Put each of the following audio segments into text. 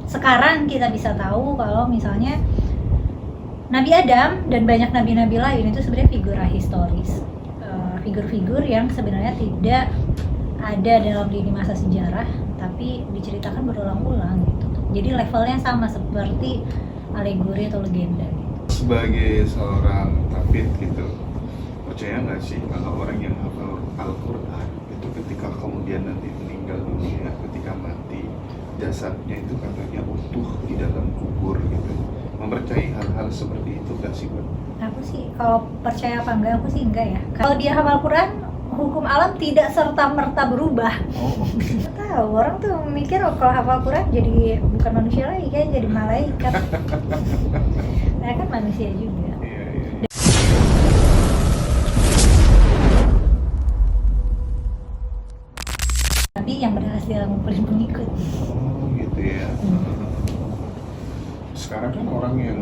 sekarang kita bisa tahu kalau misalnya Nabi Adam dan banyak nabi-nabi lain itu sebenarnya figur ahistoris, figur-figur yang sebenarnya tidak ada dalam lini masa sejarah tapi diceritakan berulang-ulang gitu. Jadi levelnya sama seperti alegori atau legenda gitu. Sebagai seorang tafid gitu, percaya nggak sih kalau orang yang hafal Al-Quran itu ketika kemudian nanti meninggal dunia, ketika mati jasadnya itu katanya utuh di dalam kubur gitu? Mempercayai hal-hal seperti itu nggak sih, Mbak? Aku sih kalau percaya apa enggak, aku sih enggak ya. Kalau dia hafal Quran, hukum alam tidak serta-merta berubah. Oh, oke. Nggak tahu, orang tuh mikir kalau hafal Quran jadi bukan manusia lagi, kayak jadi malaikat. Nah kan manusia juga. Iya. Tapi yang berhasil ngumpulin pengikut. Oh gitu ya. Sekarang kan orang yang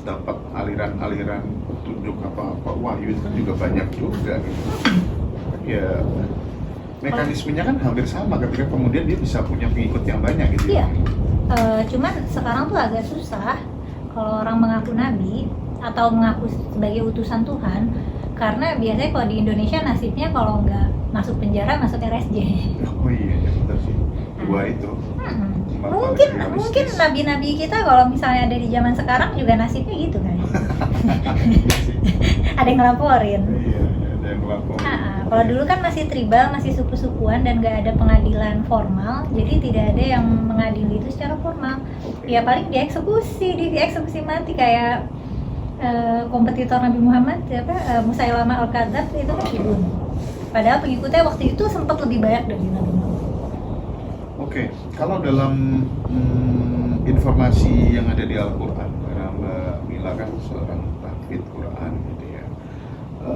dapat aliran-aliran petunjuk apa-apa wahyu itu kan juga banyak juga gitu. Ya mekanismenya kan hampir sama ketika kemudian dia bisa punya pengikut yang banyak gitu. Iya. Cuman sekarang tuh agak susah kalau orang mengaku nabi atau mengaku sebagai utusan Tuhan, karena biasanya kalau di Indonesia nasibnya kalau nggak masuk penjara masuk RSJ. Oh iya, betul sih. Dua itu. Mungkin nabi-nabi kita kalau misalnya ada di zaman sekarang juga nasibnya gitu kan. Ada yang ngelaporin. Iya, ada yang lapor. Kalau dulu kan masih tribal, masih suku-sukuan dan nggak ada pengadilan formal, jadi tidak ada yang mengadili itu secara formal. Ya paling dieksekusi mati kayak kompetitor Nabi Muhammad Musailamah Al-Kadzab itu kan dibunuh. Padahal pengikutnya waktu itu sempat lebih banyak dari Nabi Muhammad. Oke, kalau dalam informasi yang ada di Al-Quran, karena Mbak Mila kan seorang tahfidz Quran gitu ya,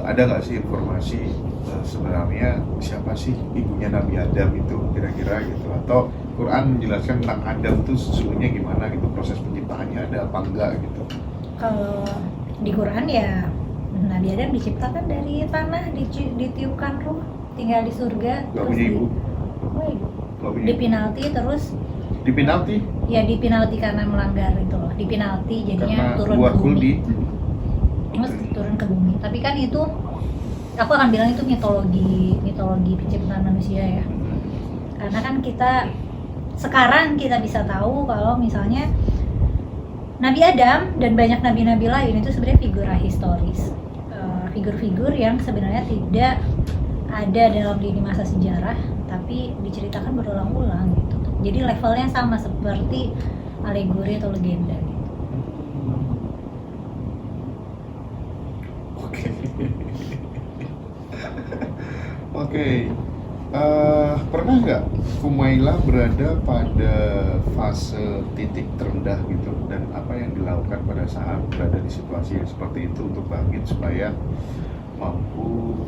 ada nggak sih informasi sebenarnya siapa sih ibunya Nabi Adam itu kira-kira gitu, atau Quran menjelaskan tentang Adam itu sesungguhnya gimana gitu, proses penciptaannya ada apa enggak gitu? Kalau di Quran ya Nabi Adam diciptakan dari tanah, ditiupkan ruh, tinggal di surga. Gak punya ibu? Dipinalti terus dipinalti? Ya dipinalti karena melanggar itu loh, dipinalti jadinya karena turun ke bumi. Terus turun ke bumi. Tapi kan itu aku akan bilang itu mitologi penciptaan manusia ya. Karena kan sekarang kita bisa tahu kalau misalnya Nabi Adam dan banyak nabi-nabi lain itu sebenarnya figur ahistoris, figur-figur yang sebenarnya tidak ada dalam lini masa sejarah tapi diceritakan berulang-ulang gitu. Jadi levelnya sama seperti alegori atau legenda gitu. Oke. Pernah nggak Humaila berada pada fase titik terendah gitu, dan apa yang dilakukan pada saat berada di situasi yang seperti itu untuk bangkit supaya mampu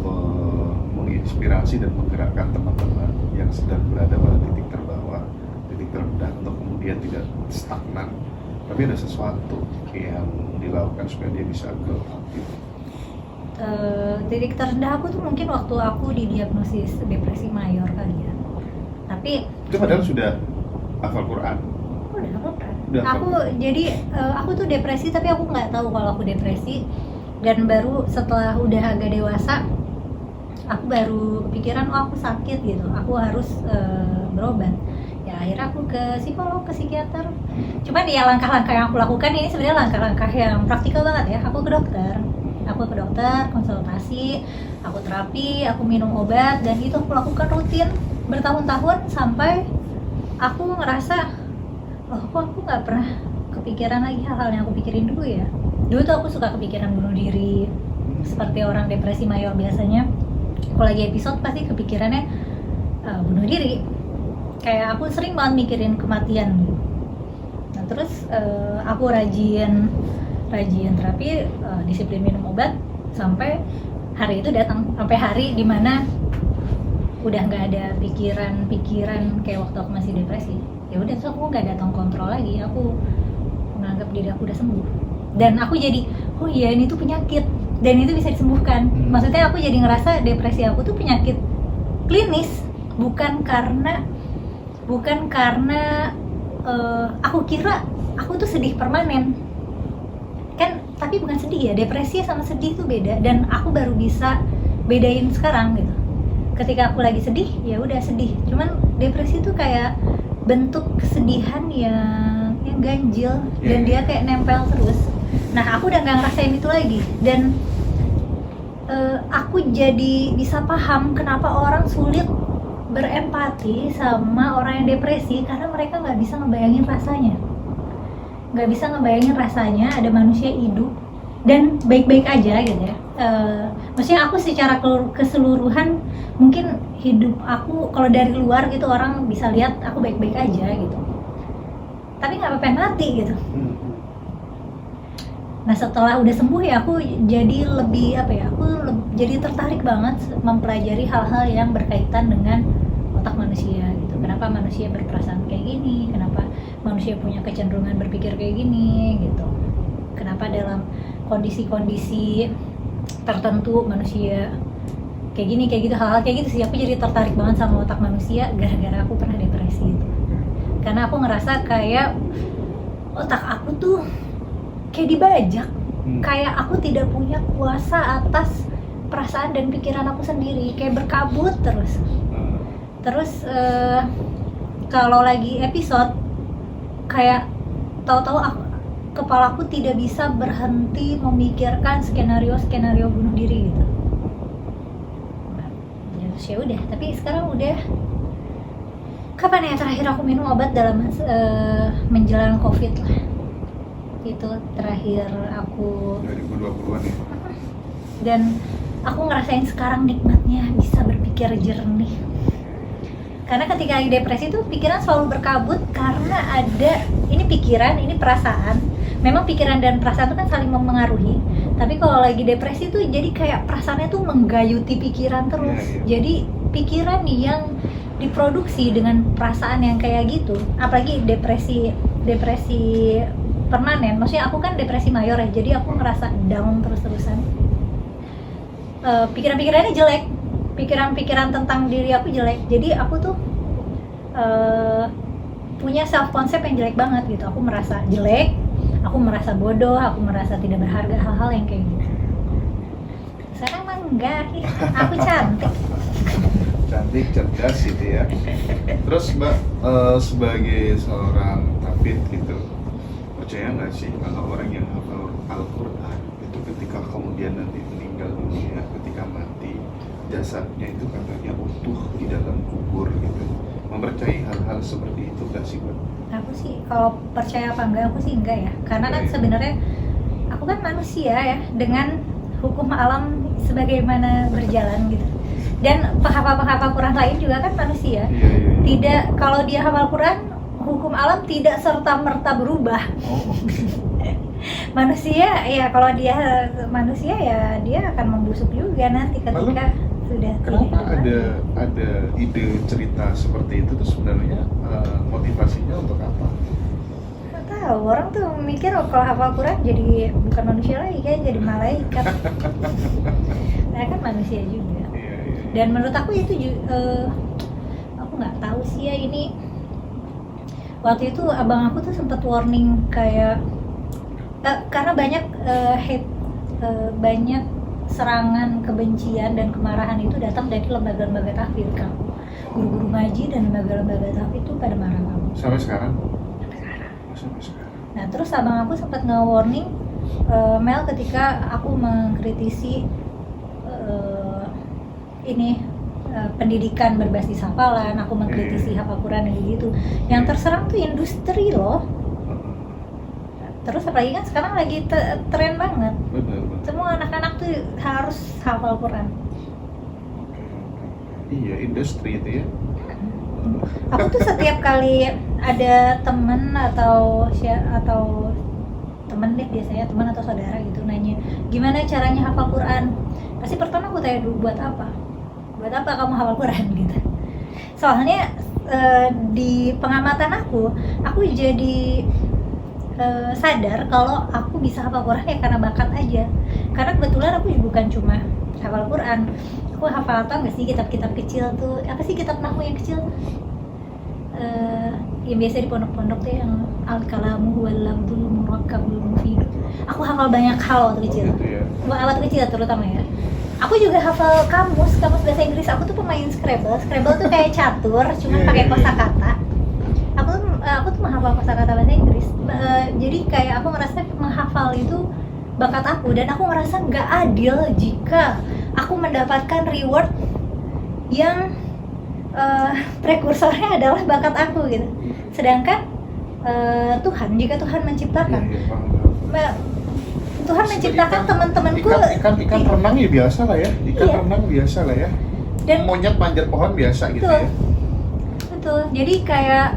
menginspirasi dan menggerakkan teman-teman yang sedang berada pada titik terbawah, titik terendah, untuk kemudian tidak stagnan, tapi ada sesuatu yang dilakukan supaya dia bisa grow up gitu. Titik terendah aku tuh mungkin waktu aku didiagnosis depresi mayor kali ya. Tapi itu padahal sudah hafal Quran. Udah hafal Quran. Aku tuh depresi tapi aku nggak tahu kalau aku depresi, dan baru setelah udah agak dewasa aku baru kepikiran aku sakit gitu, aku harus berobat. Ya akhirnya aku ke psikolog, ke psikiater. Cuman ya langkah-langkah yang aku lakukan ini sebenarnya langkah-langkah yang praktikal banget ya. Aku ke dokter, konsultasi, aku terapi, aku minum obat, dan itu aku lakukan rutin bertahun-tahun sampai aku ngerasa kok aku nggak pernah kepikiran lagi hal-hal yang aku pikirin dulu ya. Dulu tuh aku suka kepikiran bunuh diri seperti orang depresi mayor biasanya. Kalau lagi episode pasti kepikirannya bunuh diri. Kayak aku sering banget mikirin kematian. Nah terus aku rajin terapi, disiplin minum obat sampai hari itu datang, sampai hari dimana udah nggak ada pikiran kayak waktu aku masih depresi. Ya udah, terus aku nggak datang kontrol lagi, aku menganggap diri aku udah sembuh, dan aku jadi oh iya ini tuh penyakit dan itu bisa disembuhkan. Maksudnya aku jadi ngerasa depresi aku tuh penyakit klinis, bukan karena kira aku tuh sedih permanen kan, tapi bukan sedih ya, depresi sama sedih tuh beda, dan aku baru bisa bedain sekarang gitu. Ketika aku lagi sedih ya udah sedih, cuman depresi tuh kayak bentuk kesedihan yang ganjil dan dia kayak nempel terus. Nah aku udah nggak ngerasain itu lagi, dan aku jadi bisa paham kenapa orang sulit berempati sama orang yang depresi, karena mereka nggak bisa ngebayangin rasanya ada manusia hidup dan baik-baik aja gitu ya. Maksudnya aku secara keseluruhan mungkin hidup aku kalau dari luar gitu orang bisa lihat aku baik-baik aja gitu, tapi nggak apa-apa mati gitu. Nah setelah udah sembuh ya aku jadi lebih jadi tertarik banget mempelajari hal-hal yang berkaitan dengan otak manusia gitu. Kenapa manusia berperasaan kayak gini, kenapa manusia punya kecenderungan berpikir kayak gini gitu, kenapa dalam kondisi-kondisi tertentu manusia kayak gini, kayak gitu, hal-hal kayak gitu sih. Aku jadi tertarik banget sama otak manusia gara-gara aku pernah depresi itu, karena aku ngerasa kayak otak aku tuh kayak dibajak, kayak aku tidak punya kuasa atas perasaan dan pikiran aku sendiri, kayak berkabut terus. Kalau lagi episode kayak tahu-tahu kepala aku tidak bisa berhenti memikirkan skenario bunuh diri gitu. Ya udah, tapi sekarang udah. Kapan ya terakhir aku minum obat dalam menjelang COVID lah. Itu terakhir aku 2020-an ya. Dan aku ngerasain sekarang nikmatnya bisa berpikir jernih. Karena ketika lagi depresi itu pikiran selalu berkabut, karena ada ini pikiran, ini perasaan. Memang pikiran dan perasaan itu kan saling mempengaruhi. Tapi kalau lagi depresi tuh jadi kayak perasaannya tuh menggayuti pikiran terus. Jadi pikiran yang diproduksi dengan perasaan yang kayak gitu, apalagi depresi permanen. Maksudnya aku kan depresi mayor ya, jadi aku ngerasa down terus-terusan. Pikiran-pikirannya jelek, pikiran-pikiran tentang diri aku jelek. Jadi aku tuh punya self concept yang jelek banget gitu. Aku merasa jelek, aku merasa bodoh, aku merasa tidak berharga, hal-hal yang kayak gitu. Sekarang mah enggak, aku cantik. Cantik, cerdas gitu ya. Terus Mbak, sebagai seorang tabib gitu, percaya nggak sih kalau orang yang hafal Al-Quran itu ketika kemudian nanti meninggal dunia, ketika mati, jasadnya itu katanya utuh di dalam kubur gitu? Mempercayai hal-hal seperti itu nggak sih Mbak? Aku sih kalau percaya apa enggak, aku sih enggak ya. Karena kan sebenarnya aku kan manusia ya, dengan hukum alam sebagaimana berjalan gitu. Dan penghafal Quran lain juga kan manusia. Tidak, kalau dia hafal Quran, hukum alam tidak serta-merta berubah. Manusia ya, kalau dia manusia ya dia akan membusuk juga nanti ketika sudah kenapa ada ide cerita seperti itu tuh sebenarnya motivasinya untuk apa? Nggak tahu, orang tuh mikir kalau hafal Quran jadi bukan manusia lagi, kayak jadi malaikat. Nah kan manusia juga. Dan menurut aku itu aku nggak tahu sih ya, ini waktu itu abang aku tuh sempat warning kayak karena banyak banyak serangan kebencian dan kemarahan itu datang dari lembaga-lembaga tahfidz kan, guru-guru ngaji dan lembaga-lembaga tahfidz itu pada marah kamu sampai sekarang. Nah terus abang aku sempat nge-warning Mel ketika aku mengkritisi pendidikan berbasis hafalan, aku mengkritisi hafal Quran gitu. Yang terserang tuh industri loh. Terus apalagi kan sekarang lagi tren banget. Benar. Semua anak-anak tuh harus hafal Quran. Iya, industri itu ya. Aku tuh setiap kali ada temen atau temen deh, biasanya teman atau saudara gitu nanya gimana caranya hafal Quran, pasti pertama aku tanya dulu buat apa kamu hafal Quran gitu. Soalnya di pengamatan aku jadi sadar kalau aku bisa hafal Quran ya karena bakat aja. Karena kebetulan aku bukan cuma hafal Quran, aku hafal, tau nggak sih kitab-kitab kecil tuh, apa sih kitab nahwu yang kecil? yang biasa di pondok-pondok tuh yang al-kalamu wal lafzul murakkabul mufid. Aku hafal banyak hal waktu kecil. gitu ya. Waktu kecil terutama ya. Aku juga hafal kamus bahasa Inggris. Aku tuh pemain Scrabble. Scrabble tuh kayak catur, cuman pakai kosakata. Aku tuh menghafal kosakata bahasa Inggris. Jadi kayak aku ngerasa menghafal itu bakat aku, dan aku ngerasa nggak adil jika aku mendapatkan reward yang prekursornya adalah bakat aku gitu. Sedangkan jika Tuhan menciptakan, Tuhan menciptakan teman-temanku ikan renang ya biasa lah ya, renang biasa lah ya, dan monyet manjat pohon biasa gitu ya. Betul. Jadi kayak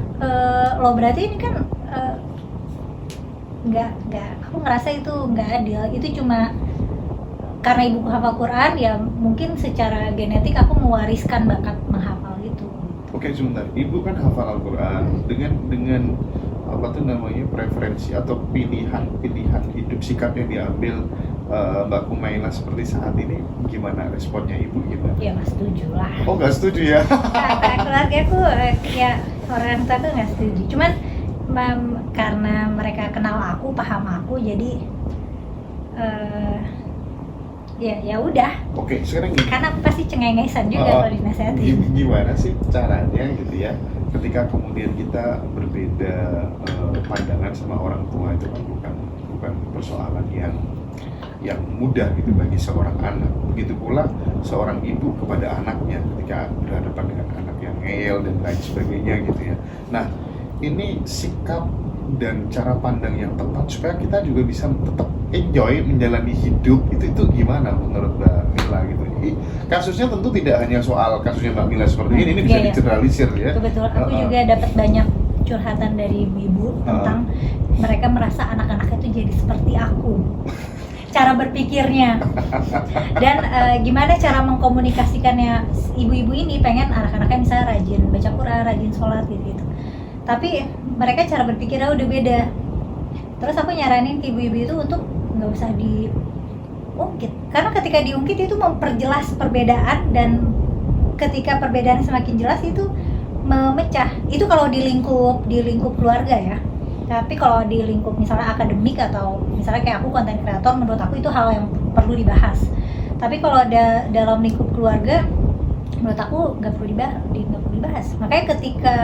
lo berarti ini kan nggak, aku ngerasa itu nggak adil. Itu cuma karena ibuku hafal Quran, ya mungkin secara genetik aku mewariskan bakat menghafal itu. Oke, sebentar. Ibu kan hafal Al-Quran dengan apa tuh namanya, preferensi atau pilihan hidup sikap yang diambil Mbak Kumaila seperti saat ini, gimana responnya ibu, gimana? Ya nggak setuju lah. Oh, nggak setuju ya? Kata keluarga aku ya orang tua tuh nggak setuju. Cuman karena mereka kenal aku, paham aku, jadi ya udah. Oke, sekarang gini. Karena aku pasti cengengesan juga kalau dinasehatin. Gimana sih caranya gitu ya, ketika kemudian kita berbeda pandangan sama orang tua, itu kan bukan persoalan yang mudah gitu bagi seorang anak. Begitu pula seorang ibu kepada anaknya ketika berhadapan dengan anak yang ngeyel dan lain sebagainya gitu ya. Nah, ini sikap dan cara pandang yang tepat supaya kita juga bisa tetap enjoy menjalani hidup itu gimana menurut Mbak Mila gitu. Kasusnya tentu tidak hanya soal kasusnya Mbak Mila seperti ini bisa digeneralisir ya. Betul. Aku juga dapat banyak curhatan dari ibu tentang mereka merasa anak-anaknya itu jadi seperti aku. Cara berpikirnya dan gimana cara mengkomunikasikannya. Ibu-ibu ini pengen anak-anaknya misalnya rajin baca Quran, rajin sholat gitu. Tapi mereka cara berpikirnya udah beda. Terus aku nyaranin ke ibu-ibu itu untuk nggak usah diungkit, karena ketika diungkit itu memperjelas perbedaan, dan ketika perbedaan semakin jelas itu memecah. Itu kalau di lingkup keluarga ya. Tapi kalau di lingkup misalnya akademik atau misalnya kayak aku konten kreator, menurut aku itu hal yang perlu dibahas. Tapi kalau ada dalam lingkup keluarga, menurut aku nggak perlu dibahas. Makanya ketika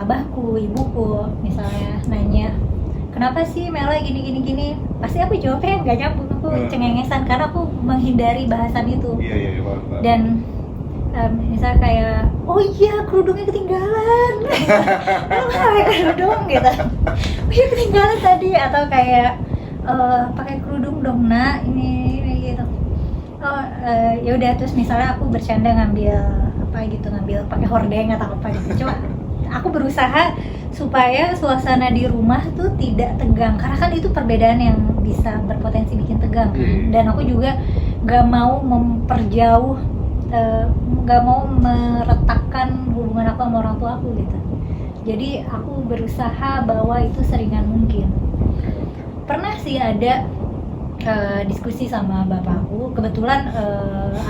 abahku, ibuku misalnya nanya, kenapa sih Mela gini, pasti aku jawabnya nggak nyambung, aku cengengesan karena aku menghindari bahasan itu. Iya, dan misalnya kayak, oh iya kerudungnya ketinggalan, kenapa pakai kerudung gitu, oh iya ketinggalan tadi, atau kayak pakai kerudung dong nak, ini gitu. Ya udah, terus misalnya aku bercanda ngambil pakai hordeng atau apa gitu. Cuma aku berusaha supaya suasana di rumah tuh tidak tegang, karena kan itu perbedaan yang bisa berpotensi bikin tegang kan. Dan aku juga gak mau memperjauh, gak mau meretakkan hubungan aku sama orang tua aku gitu. Jadi aku berusaha bawa itu seringan mungkin. Pernah sih ada diskusi sama bapakku, kebetulan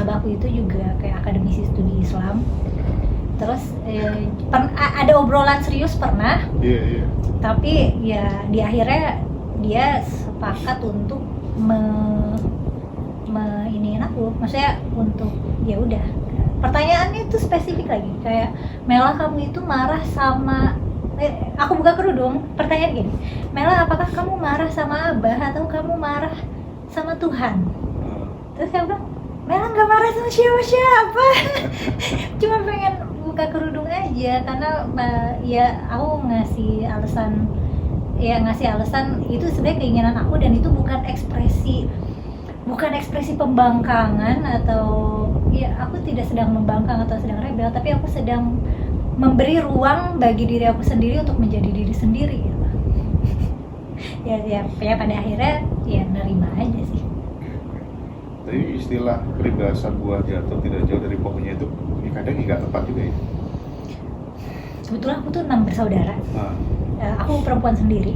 abahku itu juga kayak akademisi studi Islam. Terus ada obrolan serius pernah. Tapi ya di akhirnya dia sepakat untuk iniin aku, maksudnya untuk ya udah. Pertanyaannya itu spesifik lagi, kayak Mela kamu itu marah sama aku buka kerudung, pertanyaan gini, Mela apakah kamu marah sama Abah atau kamu marah sama Tuhan? Terus dia bilang, Mela nggak marah sama siapa-siapa, cuma pengen buka kerudung aja, karena ya aku ngasih alasan itu sebenarnya keinginan aku, dan itu bukan ekspresi pembangkangan, atau ya aku tidak sedang membangkang atau sedang rebel, tapi aku sedang memberi ruang bagi diri aku sendiri untuk menjadi diri sendiri gitu. ya pada akhirnya ya nerima aja sih. Tapi istilah peribahasa buah jatuh tidak jauh dari pohonnya itu kadang nggak tepat juga ya. Kebetulan aku tuh 6 bersaudara. Aku perempuan sendiri.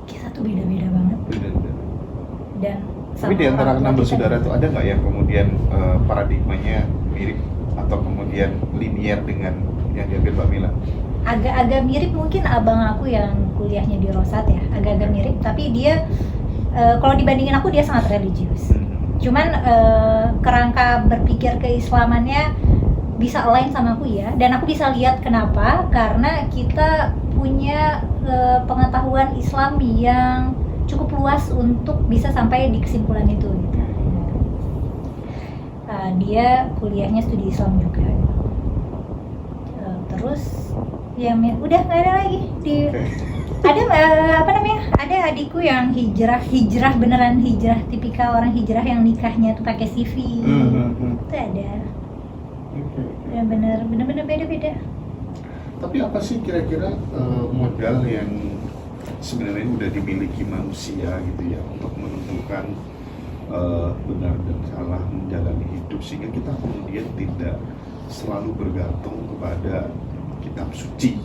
Kita tuh beda-beda banget. Dan tapi di antara 6 bersaudara itu ada nggak yang kemudian paradigmanya mirip atau kemudian linear dengan yang diambil Mbak Mila? Agak-agak mirip mungkin abang aku yang kuliahnya di Rosat ya, agak-agak mirip, tapi dia kalau dibandingin aku dia sangat religius. Cuman kerangka berpikir keislamannya bisa align sama aku ya, dan aku bisa lihat kenapa, karena kita punya pengetahuan Islam yang cukup luas untuk bisa sampai di kesimpulan itu gitu. Dia kuliahnya studi Islam juga. Terus ya udah nggak ada lagi di ada apa namanya, ada adikku yang hijrah beneran hijrah, tipikal orang hijrah yang nikahnya tuh pakai CV. Itu ada. Bener-bener beda-beda. Tapi apa sih kira-kira modal yang sebenarnya udah dimiliki manusia gitu ya untuk menentukan benar dan salah menjalani hidup, sehingga kita kemudian tidak selalu bergantung kepada kitab suci